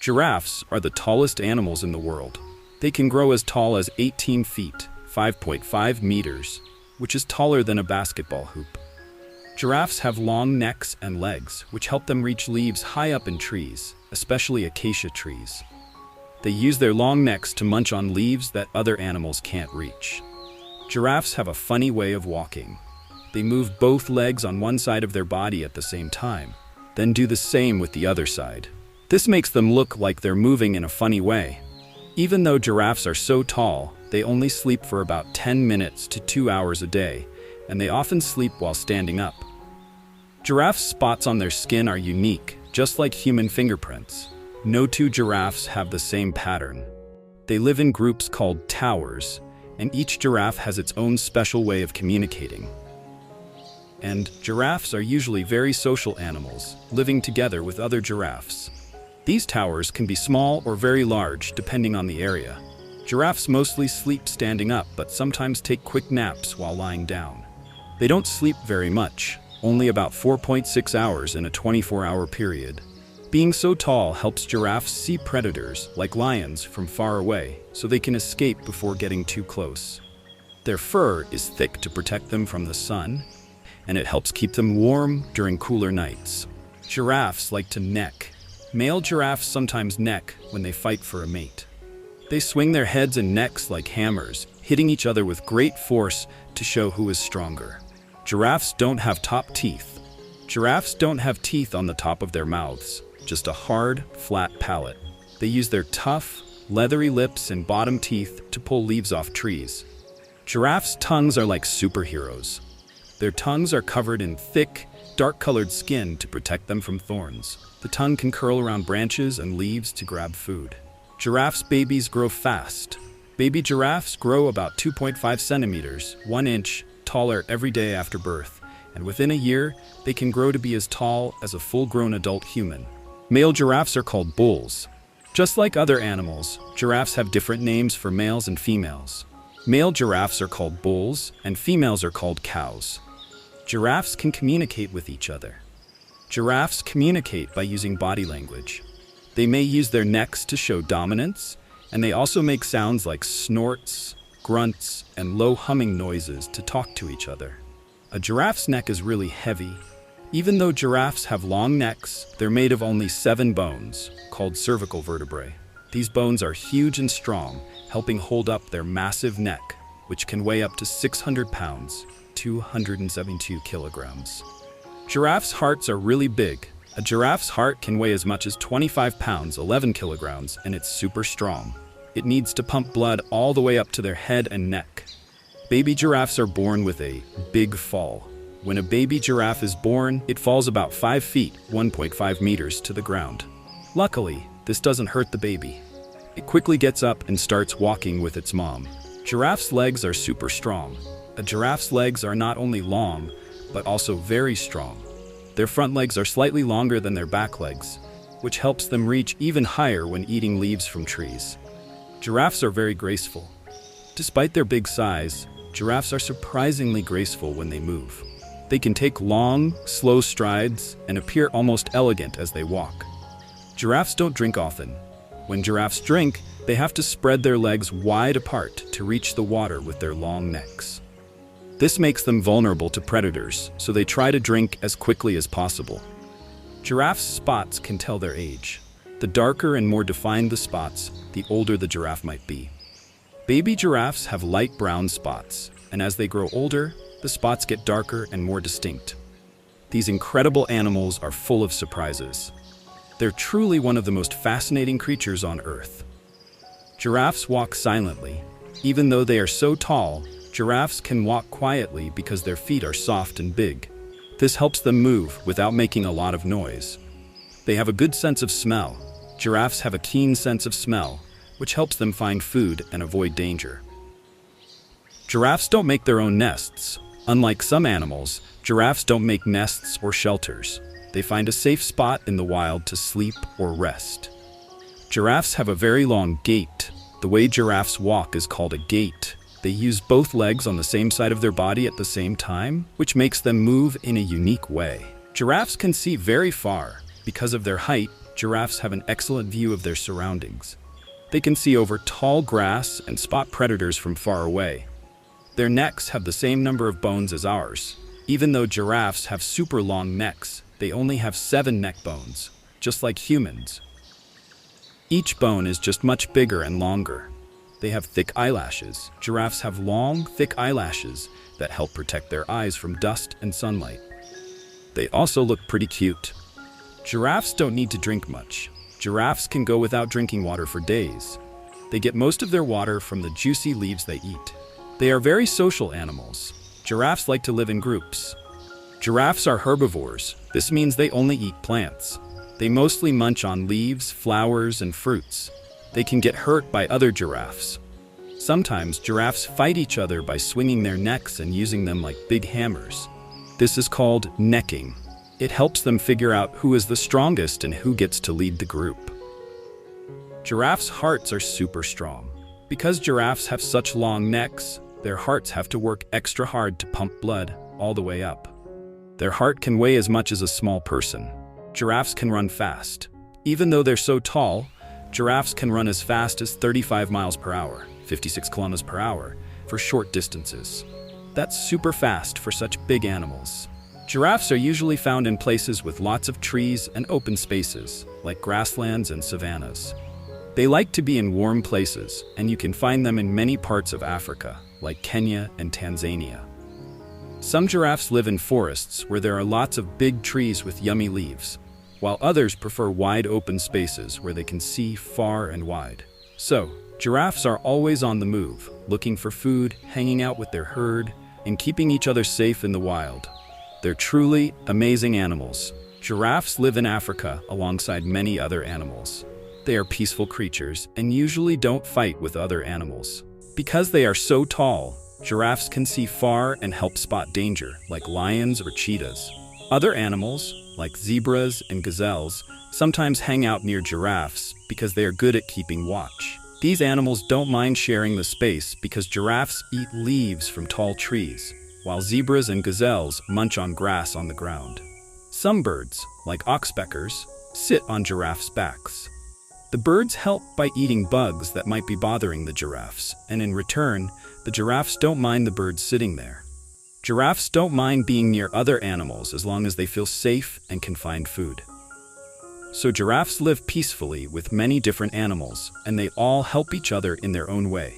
Giraffes are the tallest animals in the world. They can grow as tall as 18 feet, 5.5 meters, which is taller than a basketball hoop. Giraffes have long necks and legs, which help them reach leaves high up in trees, especially acacia trees. They use their long necks to munch on leaves that other animals can't reach. Giraffes have a funny way of walking. They move both legs on one side of their body at the same time, then do the same with the other side. This makes them look like they're moving in a funny way. Even though giraffes are so tall, they only sleep for about 10 minutes to 2 hours a day, and they often sleep while standing up. Giraffes' spots on their skin are unique, just like human fingerprints. No two giraffes have the same pattern. They live in groups called towers, and each giraffe has its own special way of communicating. And giraffes are usually very social animals, living together with other giraffes. These towers can be small or very large, depending on the area. Giraffes mostly sleep standing up, but sometimes take quick naps while lying down. They don't sleep very much, only about 4.6 hours in a 24-hour period. Being so tall helps giraffes see predators, like lions, from far away, so they can escape before getting too close. Their fur is thick to protect them from the sun, and it helps keep them warm during cooler nights. Giraffes like to neck. Male giraffes sometimes neck when they fight for a mate. They swing their heads and necks like hammers, hitting each other with great force to show who is stronger. Giraffes don't have top teeth. Giraffes don't have teeth on the top of their mouths, just a hard, flat palate. They use their tough, leathery lips and bottom teeth to pull leaves off trees. Giraffes' tongues are like superheroes. Their tongues are covered in thick, dark-colored skin to protect them from thorns. The tongue can curl around branches and leaves to grab food. Giraffes' babies grow fast. Baby giraffes grow about 2.5 centimeters, 1 inch, taller every day after birth, and within a year, they can grow to be as tall as a full-grown adult human. Male giraffes are called bulls. Just like other animals, giraffes have different names for males and females. Male giraffes are called bulls, and females are called cows. Giraffes can communicate with each other. Giraffes communicate by using body language. They may use their necks to show dominance, and they also make sounds like snorts, grunts, and low humming noises to talk to each other. A giraffe's neck is really heavy. Even though giraffes have long necks, they're made of only 7 bones, called cervical vertebrae. These bones are huge and strong, helping hold up their massive neck, which can weigh up to 600 pounds, 272 kilograms. Giraffes' hearts are really big. A giraffe's heart can weigh as much as 25 pounds, 11 kilograms, and it's super strong. It needs to pump blood all the way up to their head and neck. Baby giraffes are born with a big fall. When a baby giraffe is born, it falls about 5 feet, 1.5 meters to the ground. Luckily, this doesn't hurt the baby. It quickly gets up and starts walking with its mom. Giraffes' legs are super strong. A giraffe's legs are not only long, but also very strong. Their front legs are slightly longer than their back legs, which helps them reach even higher when eating leaves from trees. Giraffes are very graceful. Despite their big size, giraffes are surprisingly graceful when they move. They can take long, slow strides and appear almost elegant as they walk. Giraffes don't drink often. When giraffes drink, they have to spread their legs wide apart to reach the water with their long necks. This makes them vulnerable to predators, so they try to drink as quickly as possible. Giraffes' spots can tell their age. The darker and more defined the spots, the older the giraffe might be. Baby giraffes have light brown spots, and as they grow older, the spots get darker and more distinct. These incredible animals are full of surprises. They're truly one of the most fascinating creatures on Earth. Giraffes walk silently. Even though they are so tall, giraffes can walk quietly because their feet are soft and big. This helps them move without making a lot of noise. They have a good sense of smell. Giraffes have a keen sense of smell, which helps them find food and avoid danger. Giraffes don't make their own nests. Unlike some animals, giraffes don't make nests or shelters. They find a safe spot in the wild to sleep or rest. Giraffes have a very long gait. The way giraffes walk is called a gait. They use both legs on the same side of their body at the same time, which makes them move in a unique way. Giraffes can see very far. Because of their height, giraffes have an excellent view of their surroundings. They can see over tall grass and spot predators from far away. Their necks have the same number of bones as ours. Even though giraffes have super long necks, they only have 7 neck bones, just like humans. Each bone is just much bigger and longer. They have thick eyelashes. Giraffes have long, thick eyelashes that help protect their eyes from dust and sunlight. They also look pretty cute. Giraffes don't need to drink much. Giraffes can go without drinking water for days. They get most of their water from the juicy leaves they eat. They are very social animals. Giraffes like to live in groups. Giraffes are herbivores. This means they only eat plants. They mostly munch on leaves, flowers, and fruits. They can get hurt by other giraffes. Sometimes giraffes fight each other by swinging their necks and using them like big hammers. This is called necking. It helps them figure out who is the strongest and who gets to lead the group. Giraffes' hearts are super strong. Because giraffes have such long necks, their hearts have to work extra hard to pump blood all the way up. Their heart can weigh as much as a small person. Giraffes can run fast. Even though they're so tall, giraffes can run as fast as 35 miles per hour, 56 kilometers per hour, for short distances. That's super fast for such big animals. Giraffes are usually found in places with lots of trees and open spaces, like grasslands and savannas. They like to be in warm places, and you can find them in many parts of Africa, like Kenya and Tanzania. Some giraffes live in forests where there are lots of big trees with yummy leaves, while others prefer wide open spaces where they can see far and wide. So, giraffes are always on the move, looking for food, hanging out with their herd, and keeping each other safe in the wild. They're truly amazing animals. Giraffes live in Africa alongside many other animals. They are peaceful creatures and usually don't fight with other animals. Because they are so tall, giraffes can see far and help spot danger, like lions or cheetahs. Other animals, like zebras and gazelles, sometimes hang out near giraffes because they are good at keeping watch. These animals don't mind sharing the space because giraffes eat leaves from tall trees, while zebras and gazelles munch on grass on the ground. Some birds, like oxpeckers, sit on giraffes' backs. The birds help by eating bugs that might be bothering the giraffes, and in return, the giraffes don't mind the birds sitting there. Giraffes don't mind being near other animals as long as they feel safe and can find food. So giraffes live peacefully with many different animals, and they all help each other in their own way.